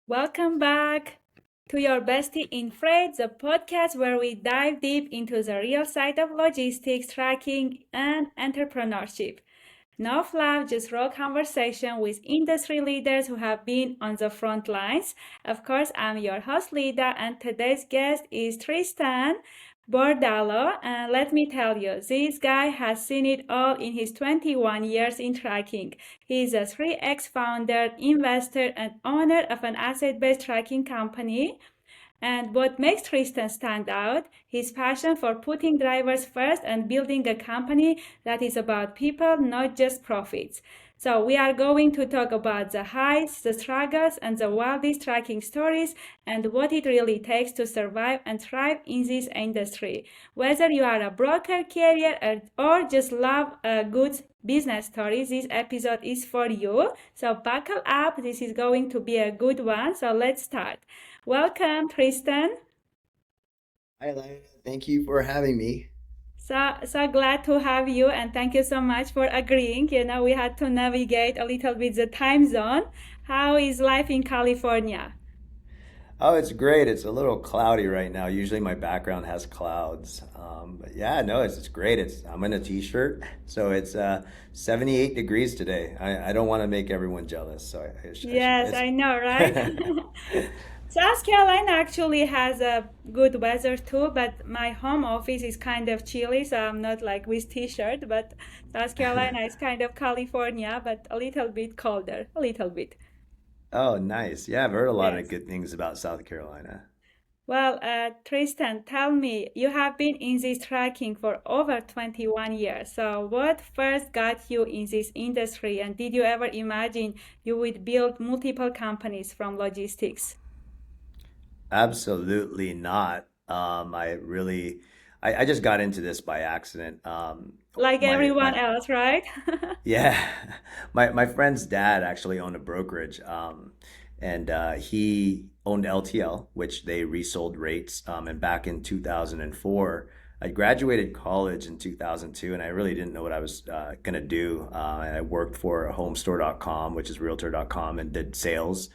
Welcome back to your Bestie in Freight, the podcast where we dive deep into the real side of logistics, tracking, and entrepreneurship. No fluff, just raw conversation with industry leaders who have been on the front lines. Of course, I'm your host, Lida, and today's guest is Tristan Bordalo. And let me tell you, this guy has seen it all in his 21 years in tracking. He is a 3X founder, investor, and owner of an asset based tracking company. And what makes Tristan stand out, his passion for putting drivers first and building a company that is about people, not just profits. So we are going to talk about the highs, the struggles, and the wildest tracking stories and what it really takes to survive and thrive in this industry. Whether you are a broker, carrier, or just love a good business story, this episode is for you. So buckle up. This is going to be a good one. So let's start. Welcome, Tristan. Hi, Lida. Thank you for having me. So glad to have you, and thank you so much for agreeing. We had to navigate a little bit the time zone. How is life in California? Oh, it's great. It's a little cloudy right now. Usually my background has clouds. But yeah, no, it's great. I'm in a t-shirt, so it's 78 degrees today. I don't want to make everyone jealous, so I should Yes, I know, right? South Carolina actually has a good weather too, but my home office is kind of chilly, so I'm not like with t-shirt, but South Carolina is kind of California, but a little bit colder, a little bit. Oh, nice. Yeah, I've heard a lot of Yes. good things about South Carolina. Well, Tristan, tell me, you have been in this tracking for over 21 years. So, what first got you in this industry, and did you ever imagine you would build multiple companies from logistics? Absolutely not. I just got into this by accident. Like everyone My else, right? Yeah, my friend's dad actually owned a brokerage, and he owned LTL, which they resold rates. And back in 2004, I graduated college in 2002, and I really didn't know what I was gonna do. I worked for homestore.com, which is realtor.com, and did sales.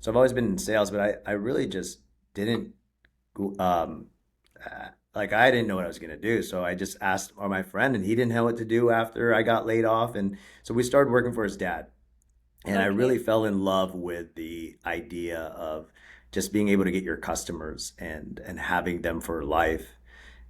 So I've always been in sales, but I really just didn't like I didn't know what I was gonna do. So I just asked my friend, and he didn't know what to do after I got laid off. And so we started working for his dad. And I Okay. really fell in love with the idea of just being able to get your customers and having them for life.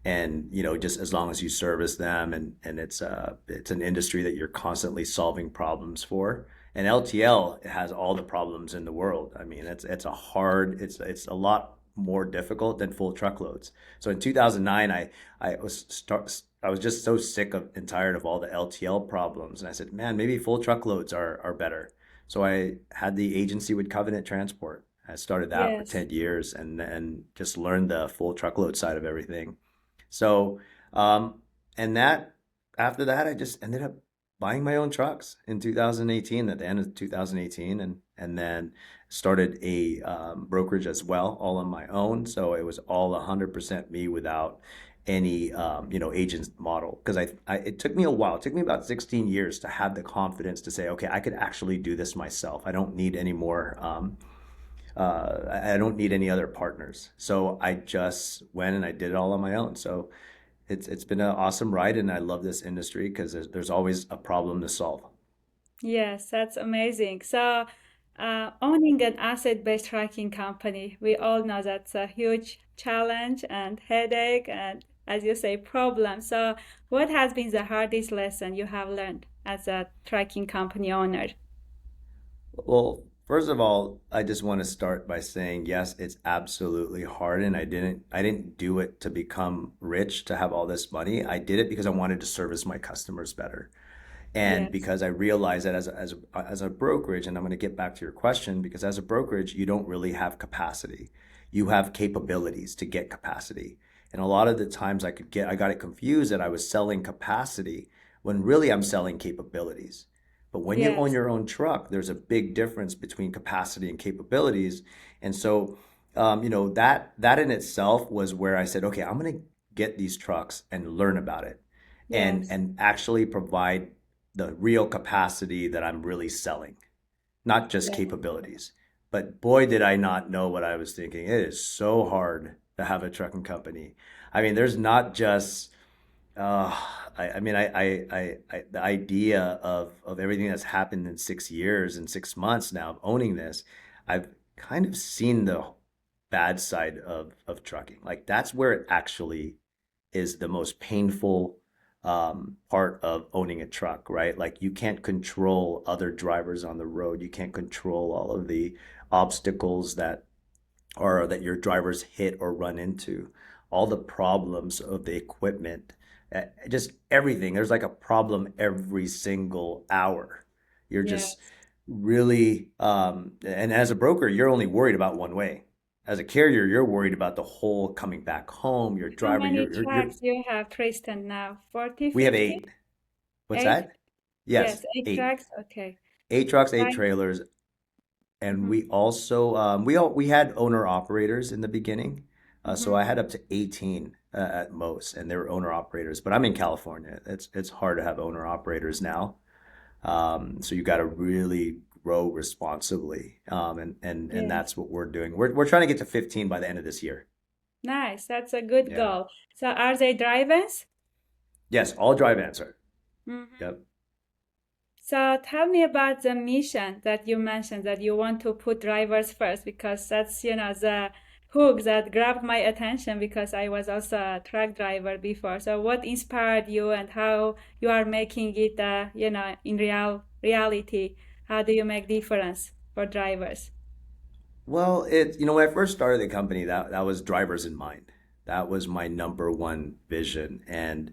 And just as long as you service them, and it's an industry that you're constantly solving problems for. And LTL has all the problems in the world. I mean, it's a lot more difficult than full truckloads. So in 2009, I was just so sick of and tired of all the LTL problems, and I said, man, maybe full truckloads are better. So I had the agency with Covenant Transport. I started that for Yes. 10 years and just learned the full truckload side of everything. So, and that after that, I just ended up buying my own trucks in 2018, at the end of 2018, and then started a brokerage as well, all on my own. So it was all 100% me without any agent model, because it took me a while. It took me about 16 years to have the confidence to say, okay, I could actually do this myself. I don't need any more. I don't need any other partners. So I just went and I did it all on my own. So it's been an awesome ride, and I love this industry because there's always a problem to solve. Yes, that's amazing. So, owning an asset-based tracking company, we all know that's a huge challenge and headache and, as you say, problem. So, what has been the hardest lesson you have learned as a tracking company owner? Well, first of all, I just want to start by saying, yes, it's absolutely hard, and I didn't do it to become rich, to have all this money. I did it because I wanted to service my customers better. And Yes, because I realized that as a brokerage, and I'm going to get back to your question, because as a brokerage, you don't really have capacity. You have capabilities to get capacity. And a lot of the times I got it confused that I was selling capacity when really I'm selling capabilities. But when you own yes, your own truck, there's a big difference between capacity and capabilities. And so, that in itself was where I said, okay, I'm going to get these trucks and learn about it, and yes, and actually provide the real capacity that I'm really selling, not just yes. capabilities. But boy, did I not know what I was thinking. It is so hard to have a trucking company. I mean, there's not just uh, I mean, the idea of everything that's happened in 6 years and 6 months now of owning this, I've kind of seen the bad side of trucking. Like that's where it actually is the most painful part of owning a truck, right? Like you can't control other drivers on the road. You can't control all of the obstacles that your drivers hit or run into, all the problems of the equipment, just everything. There's like a problem every single hour. You're just Yes. really, and as a broker, you're only worried about one way. As a carrier, you're worried about the whole coming back home, your How driver, many tracks you have, Tristan, now? 40, we have 50? eight. What's Eight? that? Yes, Yes, eight eight. tracks. Okay. Eight trucks, eight Right. trailers, and Mm-hmm. we also we had owner operators in the beginning, so Mm-hmm. I had up to 18 at most, and they were owner operators. But I'm in California. It's hard to have owner operators now, so you got to really grow responsibly, and Yes. that's what we're doing. We're trying to get to 15 by the end of this year. Nice. That's a good Yeah. goal. So are they drive-ins? Yes, all drive answer. Mm-hmm. Yep. So tell me about the mission that you mentioned that you want to put drivers first because that's, the hook that grabbed my attention because I was also a truck driver before. So what inspired you and how you are making it, in reality? How do you make difference for drivers? Well, when I first started the company, that was drivers in mind. That was my number one vision. And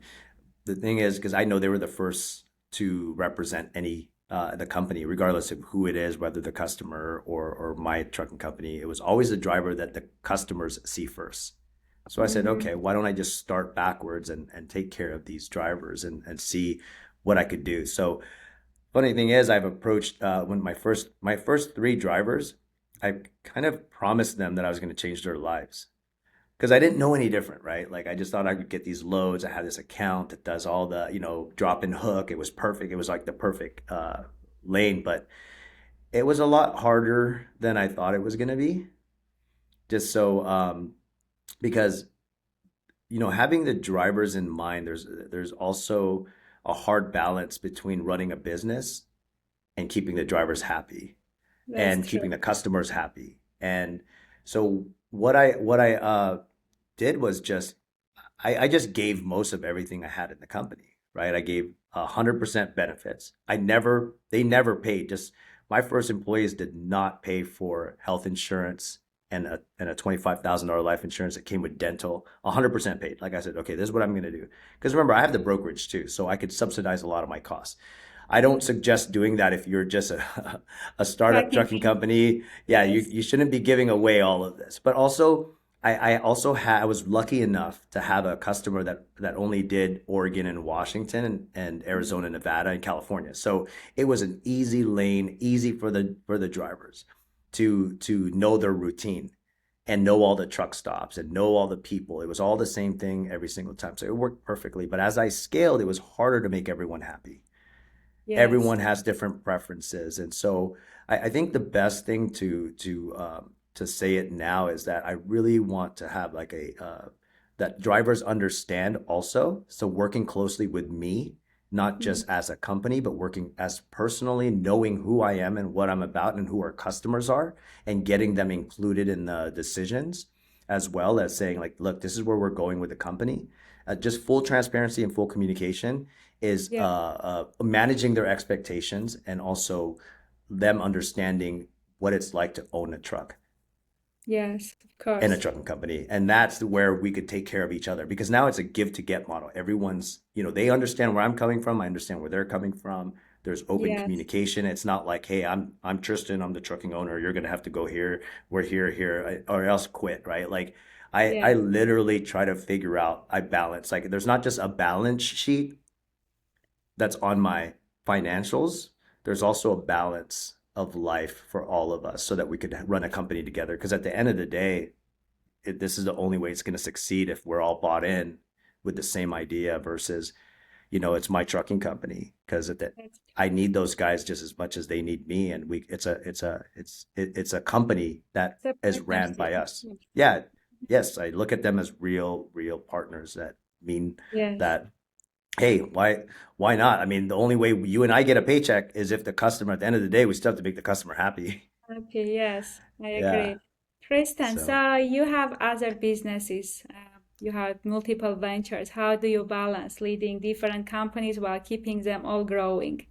the thing is, because I know they were the first to represent the company, regardless of who it is, whether the customer or my trucking company, it was always the driver that the customers see first. So I said, Mm-hmm. okay, why don't I just start backwards and take care of these drivers and see what I could do. So funny thing is, I've approached when my first three drivers, I kind of promised them that I was going to change their lives because I didn't know any different, right? Like I just thought I could get these loads. I had this account that does all the, drop and hook. It was perfect. It was like the perfect lane, but it was a lot harder than I thought it was going to be. Just so because having the drivers in mind, there's also a hard balance between running a business and keeping the drivers happy That's and true. keeping the customers happy. And so what I did was just I just gave most of everything I had in the company, right? I gave 100% benefits. They never paid. Just my first employees did not pay for health insurance and a $25,000 life insurance that came with dental. 100% paid. Like I said, okay, this is what I'm going to do. Because remember, I have the brokerage too, so I could subsidize a lot of my costs. I don't suggest doing that if you're just a startup Trucking. trucking company. Yeah, you, Yes. you shouldn't be giving away all of this. But also, I was lucky enough to have a customer that only did Oregon and Washington and Mhm. Arizona, Nevada, and California. So it was an easy lane, easy for the drivers to know their routine and know all the truck stops and know all the people. It was all the same thing every single time. So it worked perfectly. But as I scaled, it was harder to make everyone happy. Yes. Everyone has different preferences, and so I think the best thing to say it now is that I really want to have like a that drivers understand also. So working closely with me, not Mhm. just as a company, but working as personally, knowing who I am and what I'm about and who our customers are, and getting them included in the decisions, as well as saying like, look, this is where we're going with the company. Just full transparency and full communication is Yeah. managing their expectations and also them understanding what it's like to own a truck Yes, of and a course. trucking company. And that's where we could take care of each other because now it's a give to get model. Everyone's, they understand where I'm coming from. I understand where they're coming from. There's open Yes. communication. It's not like, hey, I'm Tristan, I'm the trucking owner. You're gonna have to go here, we're here, or else quit, right? Like I Yes. literally try to figure out I balance. Like there's not just a balance sheet that's on my financials, there's also a balance of life for all of us so that we could run a company together. Because at the end of the day, this is the only way it's going to succeed if we're all bought in with the same idea versus, it's my trucking company because That's I need those guys just as much as they need me, and it's a company that it's a is ran partnership. by us. Yeah, yes, I look at them as real partners that mean Yes. that, hey, why not? I mean, the only way you and I get a paycheck is if the customer, at the end of the day, we still have to make the customer happy. Okay, yes, I Yeah. agree. Tristan, So, so you have other businesses, you have multiple ventures. How do you balance leading different companies while keeping them all growing?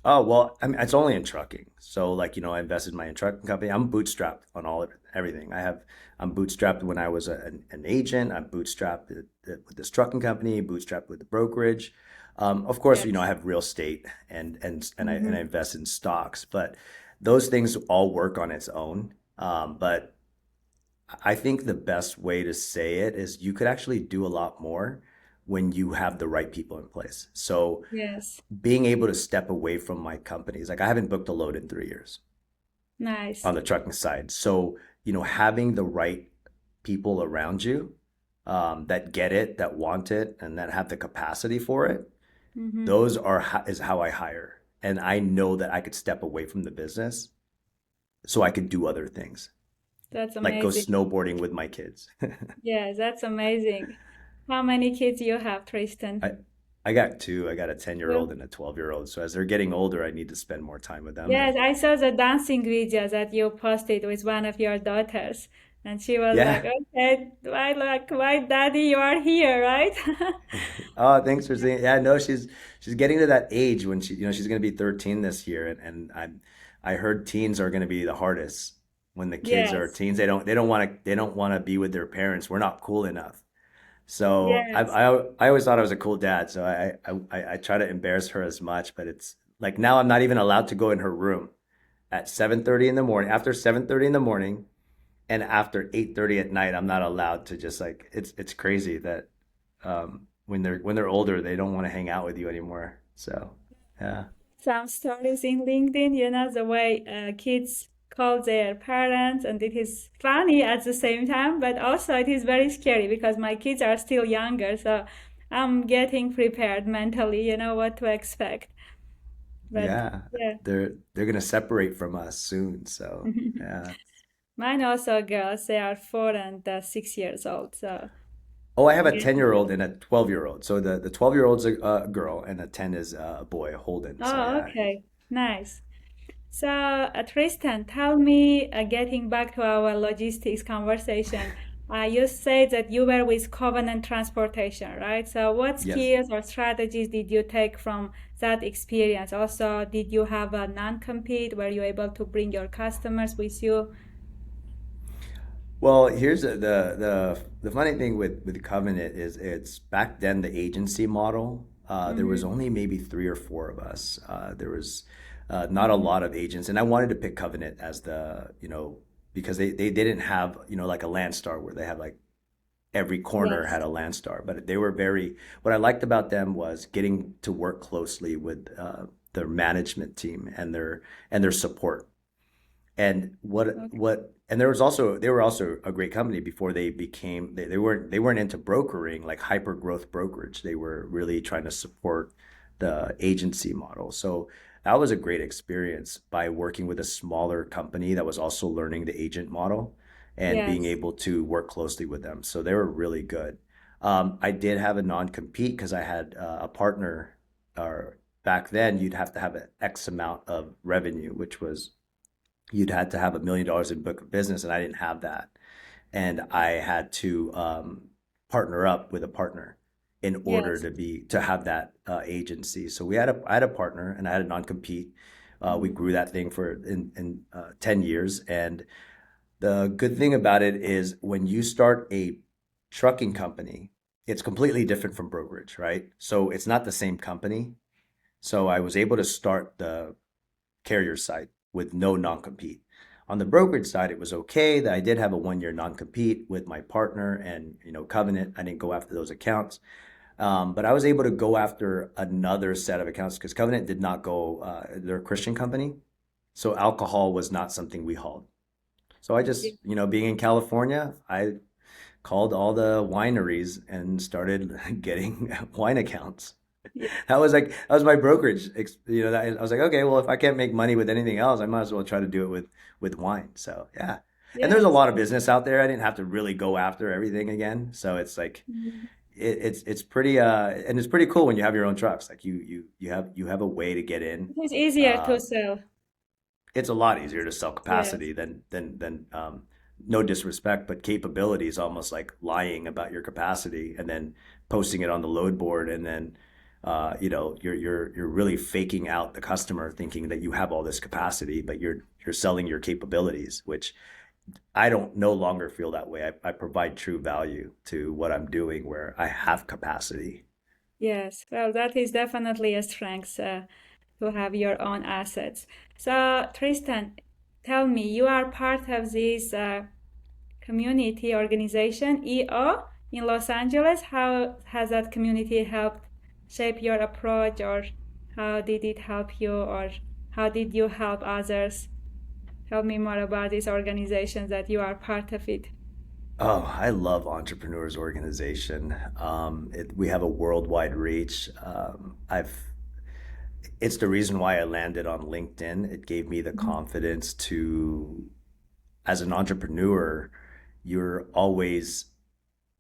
oh, well, I mean, it's only in trucking. So, like, I invested in my own trucking company. I'm bootstrapped on all of it, everything. I'm bootstrapped when I was an agent. I'm bootstrapped with this trucking company, bootstrapped with the brokerage. Of course, I Yes. have real estate and I Mm-hmm. invest in stocks, but those things all work on its own. But I think the best way to say it is you could actually do a lot more when you have the right people in place. So Yes. being able to step away from my companies, like I haven't booked a load in 3 years Nice. on the trucking side. So, having the right people around you that get it, that want it, and that have the capacity for it, Mm-hmm. is how I hire. And I know that I could step away from the business so I could do other things, That's like go amazing. snowboarding with my kids. Yes, that's amazing. How many kids you have, Tristan? I I got two. I got a 10-year-old Two? and a 12-year-old. So as they're getting older, I need to spend more time with them. And Yes, I saw the dancing video that you posted with one of your daughters, and she was like, yeah. "Okay, why, daddy, you are here, right?" Oh, thanks for saying. Yeah, no, she's getting to that age when she's going to be 13 this year, and I heard teens are going to be the hardest. When the kids are Yes, teens, they don't want to be with their parents. We're not cool enough. So yes, I always thought I was a cool dad. So I try to embarrass her as much, but it's like now I'm not even allowed to go in her room at 7:30 in the morning. After 7:30 in the morning and after 8:30 at night, I'm not allowed to just like it's crazy that when they're older, they don't want to hang out with you anymore. So, yeah. some stories in LinkedIn, the way kids call their parents, and it is funny at the same time, but also it is very scary because my kids are still younger, so I'm getting prepared mentally, what to expect. But Yeah. yeah. They're gonna separate from us soon. So, yeah. Mine also girls, they are 4 and 6 years old, so Oh, I have a getting 10-year-old old. and a 12-year-old. So the 12-year-old's a girl and a 10 is a boy, Holden. So Oh, yeah. okay. Nice. So, Tristan, tell me, getting back to our logistics conversation, you said that you were with Covenant Transportation, right? So, what Yes. skills or strategies did you take from that experience? Also, did you have a non-compete? Were you able to bring your customers with you? Well, here's the funny thing with Covenant is it's back then the agency model. There was Mm-hmm. only maybe three or four of us. There was not a Mm-hmm. lot of agents, and I wanted to pick Covenant as because they didn't have like a Landstar where they have like every corner Yes. had a Landstar, but they were very. What I liked about them was getting to work closely with their management team and their support. And Okay. and they were also a great company before they weren't into brokering like hyper growth brokerage. They were really trying to support the agency model. So that was a great experience by working with a smaller company that was also learning the agent model and being Yes. able to work closely with them. So they were really good. I did have a non-compete because I had a partner, or back then you'd have to have an X amount of revenue, which was you'd had to have $1 million in book of business, and I didn't have that. And I had to partner up with a partner in order Yes. to have that agency. So I had a partner, and I had a non compete. We Mhm. grew that thing for in 10 years, and the good thing about it is when you start a trucking company, it's completely different from brokerage, right? So it's not the same company. So I was able to start the carrier side with no non-compete. On the brokerage side, it was okay that I did have a 1 year non-compete with my partner and Covenant. I didn't go after those accounts, but I was able to go after another set of accounts because Covenant did not go. They're a Christian company, so alcohol was not something we hauled. So I Yeah. just being in California, I called all the wineries and started getting wine accounts. Yeah. That was my brokerage. You know, I was like, okay, well, if I can't make money with anything else, I might as well try to do it with wine. So yeah, and there's a Yes. lot of business out there. I didn't have to really go after everything again. So it's like Mhm. it's pretty and it's pretty cool when you have your own trucks. Like you have a way to get in. It is easier Uh, to sell. it's a lot easier to sell Yes. capacity than no disrespect, but capability is almost like lying about your capacity and then posting it on the load board, and then you know, you're really faking out the customer thinking that you have all this capacity, but you're selling your capabilities, which I don't no longer feel that way. I provide true value to what I'm doing where I have capacity. Yes. Well, that is definitely a strength to have your own assets. So, Tristan, tell me, you are part of this community organization, EO, in Los Angeles. How has that community helped shape your approach, or how did it help you, or how did you help others? Tell me more about these organizations that you are part of it. Oh, I love Entrepreneurs Organization. We have a worldwide reach. It's the reason why I landed on LinkedIn. It gave me the Mhm. confidence to, as an entrepreneur, you're always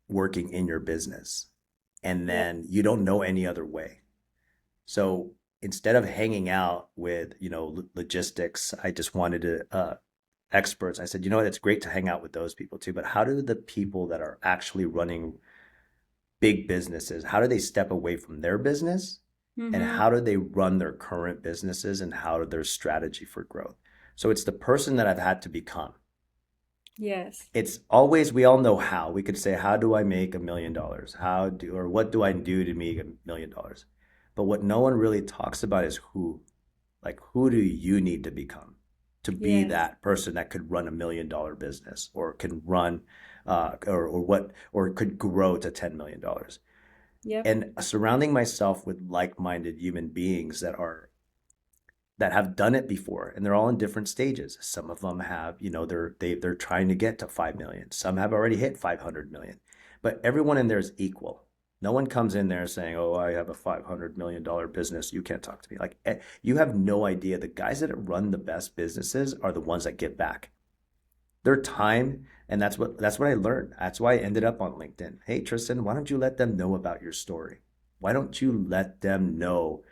working in your business, and Yeah. then you don't know any other way. So instead of hanging out with, you know, logistics, I just wanted to, experts. I said, you know what, it's great to hang out with those people too, but how do the people that are actually running big businesses, how do they step away from their business and Mm-hmm. how do they run their current businesses and how their strategy for growth? So it's the person that I've had to become. Yes. It's always, we all know how. We could say, how do I make $1 million? How do, or what do I do to make $1 million? But what no one really talks about is who. Like, who do you need to become to be Yes. that person that could run $1 million business, or can run, or could grow to $10 million? Yep. And surrounding myself with like-minded human beings that have done it before, and they're all in different stages. Some of them have, you know, they're trying to get to 5 million. Some have already hit 500 million. But everyone in there is equal. No one comes in there saying, "Oh, I have a $500 million business. You can't talk to me." Like, you have no idea. The guys that run the best businesses are the ones that give back their time, and that's what I learned. That's why I ended up on LinkedIn. Hey, Tristan, why don't you let them know about your story? Why don't you let them know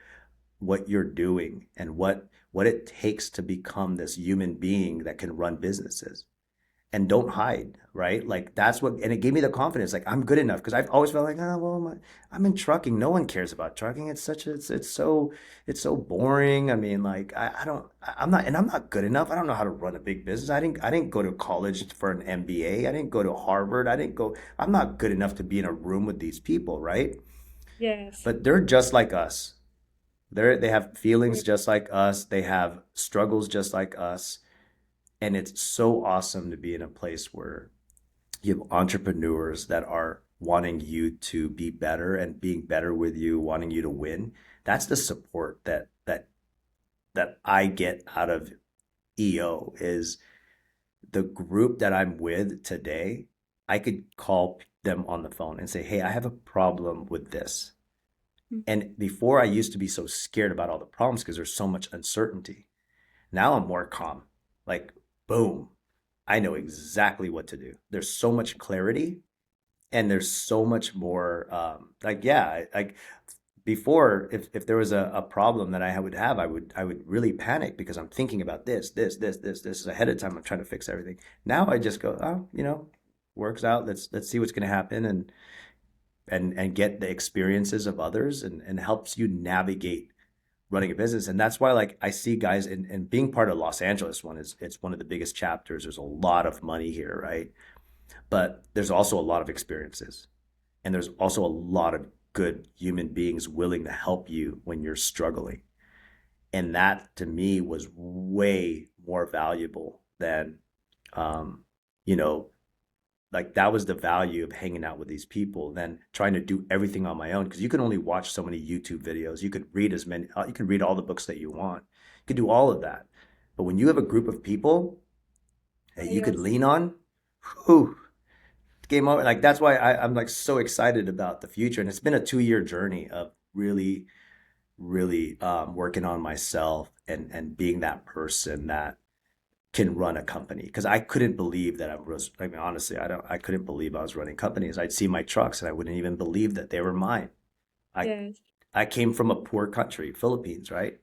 what you're doing and what it takes to become this human being that can run businesses, and don't hide, right? Like, that's what, and it gave me the confidence, like I'm good enough, because I've always felt like, oh well, I'm in trucking, no one cares about trucking, it's such a, it's so boring. I mean, like, I don't, I'm not, and I'm not good enough. I don't know how to run a big business. I didn't go to college for an MBA. I didn't go to Harvard. I'm not good enough to be in a room with these people, right? Yes. But they're just like us. They have feelings just like us. They have struggles just like us. And it's so awesome to be in a place where you have entrepreneurs that are wanting you to be better and being better with you, wanting you to win. That's the support that I get out of EO, is the group that I'm with today. I could call them on the phone and say, "Hey, I have a problem with this." And before, I used to be so scared about all the problems because there's so much uncertainty. Now I'm more calm. Like, boom, I know exactly what to do. There's so much clarity, and there's so much more, like, yeah, like before, if there was a problem that I would have, I would really panic because I'm thinking about this ahead of time. I'm trying to fix everything. Now I just go, oh, you know, works out. Let's see what's going to happen, and get the experiences of others, and helps you navigate running a business. And that's why, like, I see guys, and being part of Los Angeles one is, it's one of the biggest chapters. There's a lot of money here, right? But there's also a lot of experiences, and there's also a lot of good human beings willing to help you when you're struggling. And that to me was way more valuable than, um, you know, like, that was the value of hanging out with these people than trying to do everything on my own, because you can only watch so many YouTube videos. You could read as many, you can read all the books that you want. You could do all of that. But when you have a group of people that you could Yes. lean on, whew, came over. Like that's why I'm like so excited about the future. And it's been a 2 year journey of really, really working on myself and being that person that can run a company. Because I couldn't believe that I was, I mean, honestly, I couldn't believe I was running companies. I'd see my trucks and I wouldn't even believe that they were mine. I Yes. I came from a poor country, Philippines, right?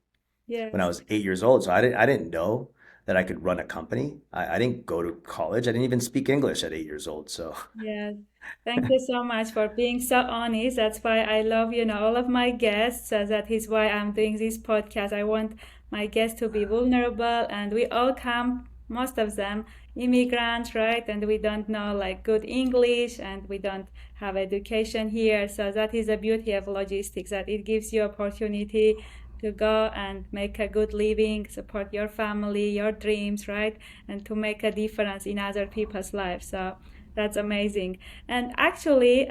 When I Yes. was 8 years old. So I didn't know that I could run a company. I didn't go to college. I didn't even speak English at 8 years old. So Yes. Thank you so much for being so honest. That's why I love, all of my guests. That is why I'm doing this podcast. I want my guests to be vulnerable, and we all come, most of them, immigrants, right? And we don't know like good English, and we don't have education here. So that is the beauty of logistics, that it gives you opportunity to go and make a good living, support your family, your dreams, right? And to make a difference in other people's lives. So that's amazing. And actually,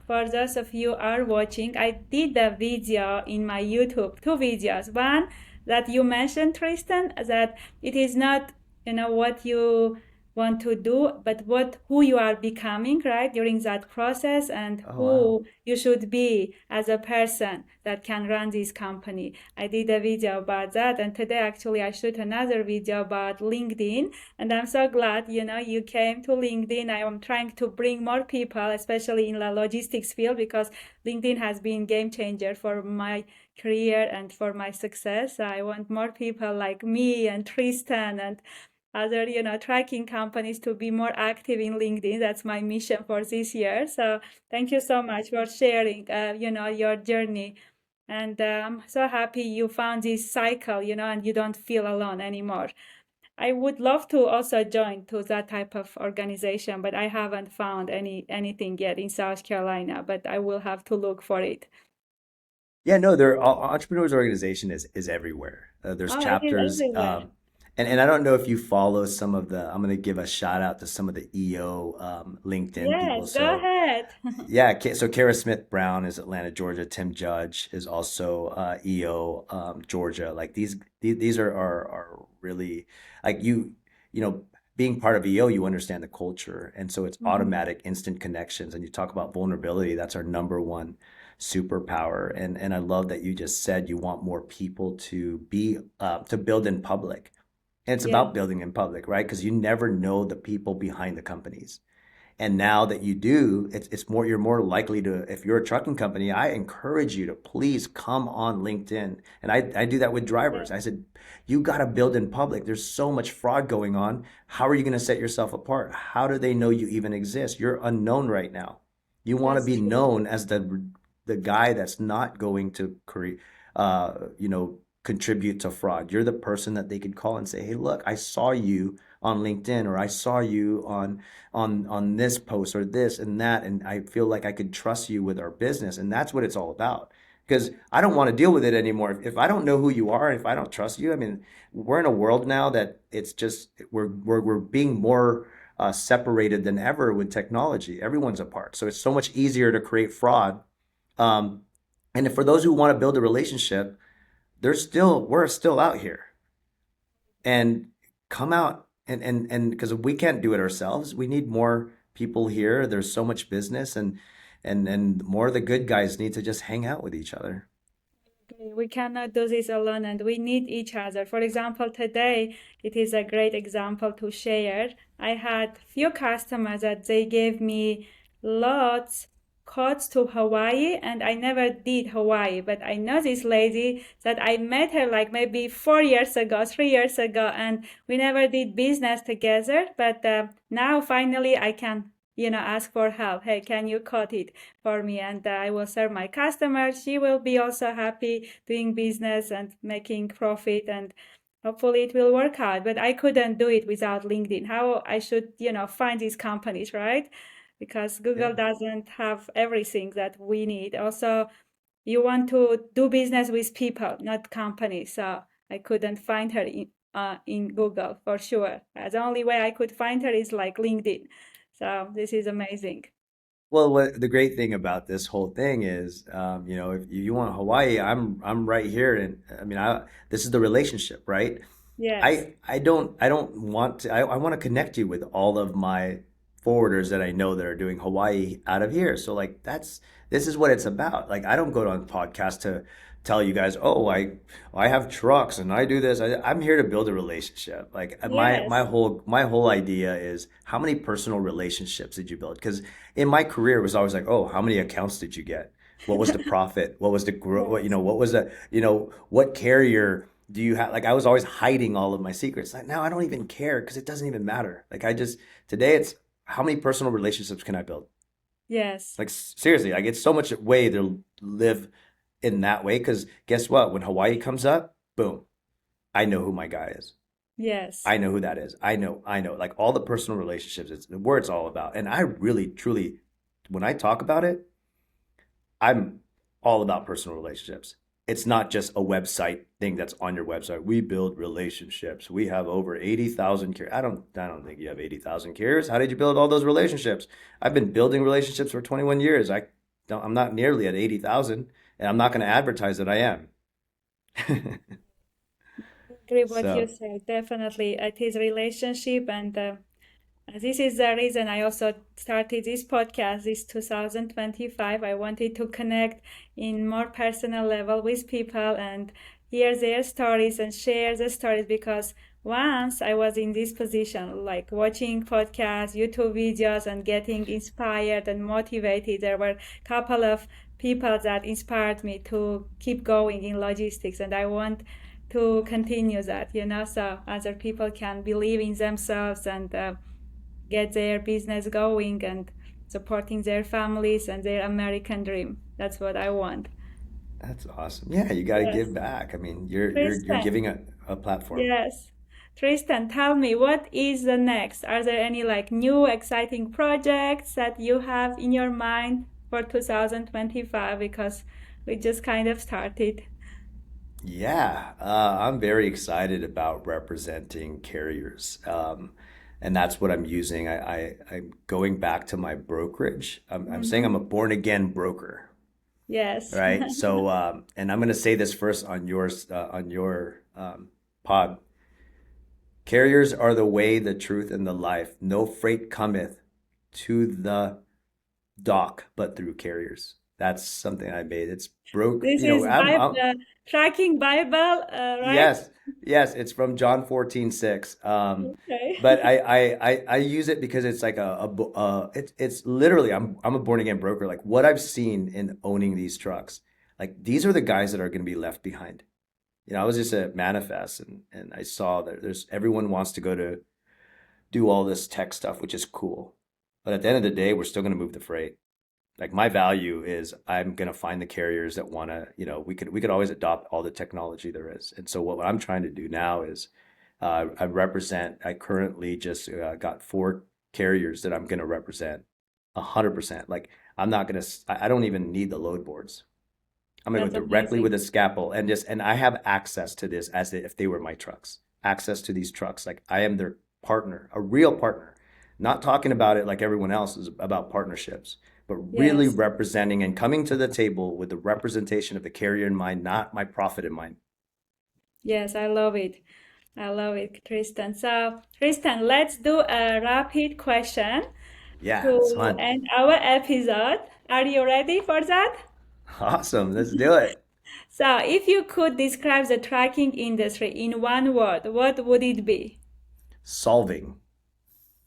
for those of you who are watching, I did a video in my YouTube, two videos. One that you mentioned, Tristan, that it is not, what you want to do, but who you are becoming, right, during that process, and oh wow. who you should be as a person that can run this company. I did a video about that, and today actually I shoot another video about LinkedIn, and I'm so glad, you came to LinkedIn. I am trying to bring more people, especially in the logistics field, because LinkedIn has been game changer for my career and for my success. I want more people like me and Tristan and other, tracking companies to be more active in LinkedIn. That's my mission for this year. So thank you so much for sharing, your journey. And I'm so happy you found this cycle, and you don't feel alone anymore. I would love to also join to that type of organization, but I haven't found anything yet in South Carolina, but I will have to look for it. Yeah, no, their entrepreneurs organization is everywhere. There's Oh, it is chapters, everywhere. and I don't know if you follow some of the. I'm going to give a shout out to some of the EO LinkedIn people. Yes, go So ahead. yeah, so Kara Smith Brown is Atlanta, Georgia. Tim Judge is also EO Georgia. Like these are really like you know being part of EO, you understand the culture, and so it's Mhm. automatic, instant connections. And you talk about vulnerability. That's our number one superpower. And I love that you just said you want more people to be to build in public. And it's Yeah, about building in public, right? Because you never know the people behind the companies. And now that you do, it's more, you're more likely to, if you're a trucking company, I encourage you to please come on LinkedIn. And I do that with yeah, drivers. I said, you got to build in public. There's so much fraud going on. How are you going to set yourself apart? How do they know you even exist? You're unknown right now. You want to that's be true. known as the guy that's not going to create, contribute to fraud. You're the person that they could call and say, hey, look, I saw you on LinkedIn, or I saw you on this post or this and that, and I feel like I could trust you with our business. And that's what it's all about, because I don't want to deal with it anymore if I don't know who you are, if I don't trust you. I mean, we're in a world now that it's just we're being more separated than ever with technology. Everyone's apart, so it's so much easier to create fraud. um, and for those who want to build a relationship, we're still out here, and come out and because we can't do it ourselves, we need more people here. There's so much business, and more of the good guys need to just hang out with each other. We cannot do this alone, and we need each other. For example, today it is a great example to share. I had few customers that they gave me lots codes to Hawaii, and I never did Hawaii, but I know this lady that I met her like maybe 4 years ago, 3 years ago, and we never did business together. But now finally I can, ask for help. Hey, can you code it for me? And I will serve my customers. She will be also happy doing business and making profit, and hopefully it will work out. But I couldn't do it without LinkedIn. How I should, find these companies, right? Because Yeah. Google doesn't have everything that we need. Also, you want to do business with people, not companies. So I couldn't find her in Google for sure. The only way I could find her is like LinkedIn. So this is amazing. Well, what the great thing about this whole thing is, if you want Hawaii, I'm right here, and I mean, this is the relationship, right? Yes. I don't want to. I want to connect you with all of my forwarders that I know that are doing Hawaii out of here. So like this is what it's about. Like I don't go on podcasts to tell you guys, oh, I have trucks and I do this. I'm here to build a relationship. Like Yes. my whole idea is how many personal relationships did you build? Because in my career it was always like, oh, how many accounts did you get? What was the profit? What was the growth? What, Yes. what was the, what carrier do you have? Like I was always hiding all of my secrets. Like now I don't even care because it doesn't even matter. Like today it's how many personal relationships can I build? Yes. Like seriously, like it's so much way to live in that way. Because guess what? When Hawaii comes up, boom, I know who my guy is. Yes. I know who that is. I know. Like all the personal relationships, it's where it's all about. And I really, truly, when I talk about it, I'm all about personal relationships. It's not just a website thing that's on your website. We build relationships. We have over 80,000 carriers. I don't think you have 80,000 carriers. How did you build all those relationships? I've been building relationships for 21 years. I'm not nearly at 80,000 and I'm not going to advertise that I am. Agree what you So, said. Definitely, it is relationship, and this is the reason I also started this podcast this 2025. I wanted to connect in more personal level with people and hear their stories and share the stories because once I was in this position, like watching podcasts, YouTube videos, and getting inspired and motivated. There were a couple of people that inspired me to keep going in logistics, and I want to continue that, so other people can believe in themselves and get their business going and supporting their families and their American dream. That's what I want. that's awesome. Yeah, you got to give Yes. back. I mean, you're Tristan, giving a platform. yes. Tristan, tell me, what is the next? Are there any like new exciting projects that you have in your mind for 2025? Because we just kind of started. Yeah, I'm very excited about representing carriers. And that's what I'm using. I'm going back to my brokerage. I'm saying I'm a Mm-hmm. born again broker, Yes. right? So, and I'm going to say this first on your pod. Carriers are the way, the truth, and the life. No freight cometh to the dock, but through carriers. That's something I made. It's broke. This is I'm tracking Bible, right? Yes, yes, it's from John 14:6. Okay. But I use it because it's like it's literally I'm a born again broker. Like what I've seen in owning these trucks, like these are the guys that are going to be left behind. I was just at Manifest and I saw that there's everyone wants to go to do all this tech stuff, which is cool. But at the end of the day, we're still going to move the freight. Like my value is I'm gonna find the carriers that wanna, we could always adopt all the technology there is. And so what I'm trying to do now is I currently just got 4 carriers that I'm gonna represent 100%. Like I'm not gonna, I don't even need the load boards. I'm gonna go That's directly with amazing. a scalpel and I have access to this if they were my trucks. Access to these trucks. Like I am their partner, a real partner. Not talking about it like everyone else is about partnerships, but really Yes. representing and coming to the table with the representation of the carrier in mind, not my profit in mind. Yes, I love it. I love it, Tristan. So, Tristan, let's do a rapid question Yeah, it's to fun. end our episode. Are you ready for that? Awesome. Let's do it. So, if you could describe the tracking industry in one word, what would it be? Solving.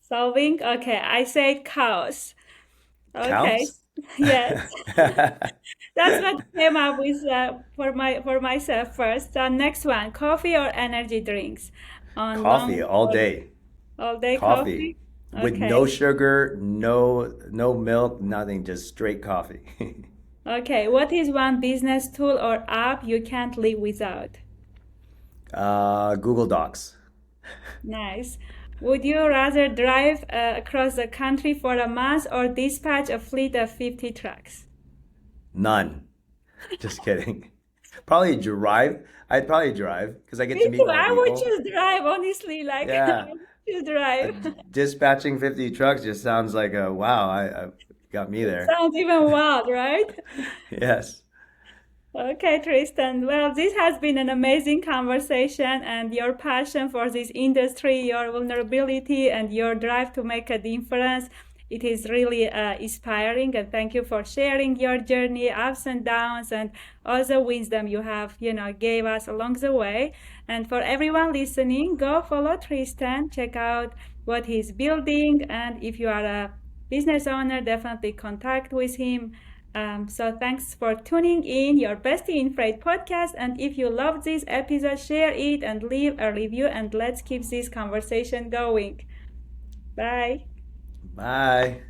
Solving? Okay, I said chaos. Okay. Counts? Yes. That's what came up with for myself first. Next one, coffee or energy drinks on Coffee long all or day. all day Coffee coffee. with no Okay. sugar, no milk, nothing, just straight coffee. Okay. What is one business tool or app you can't live without? Google Docs. Nice. Would you rather drive across the country for a month or dispatch a fleet of 50 trucks? None. Just kidding. Probably drive. I'd probably drive because I get to Me meet too. more I would people. choose drive, honestly. Like, I Yeah. would choose Uh, drive. Dispatching 50 trucks just sounds like a wow. I got me It there. sounds even wild, right? Yes. Okay, Tristan. Well, this has been an amazing conversation, and your passion for this industry, your vulnerability, and your drive to make a difference. It is really inspiring, and thank you for sharing your journey, ups and downs, and all the wisdom you have, gave us along the way. And for everyone listening, go follow Tristan, check out what he's building, and if you are a business owner, definitely contact with him. So thanks for tuning in your Bestie in Freight podcast. And if you loved this episode, share it and leave a review. And let's keep this conversation going. Bye. Bye.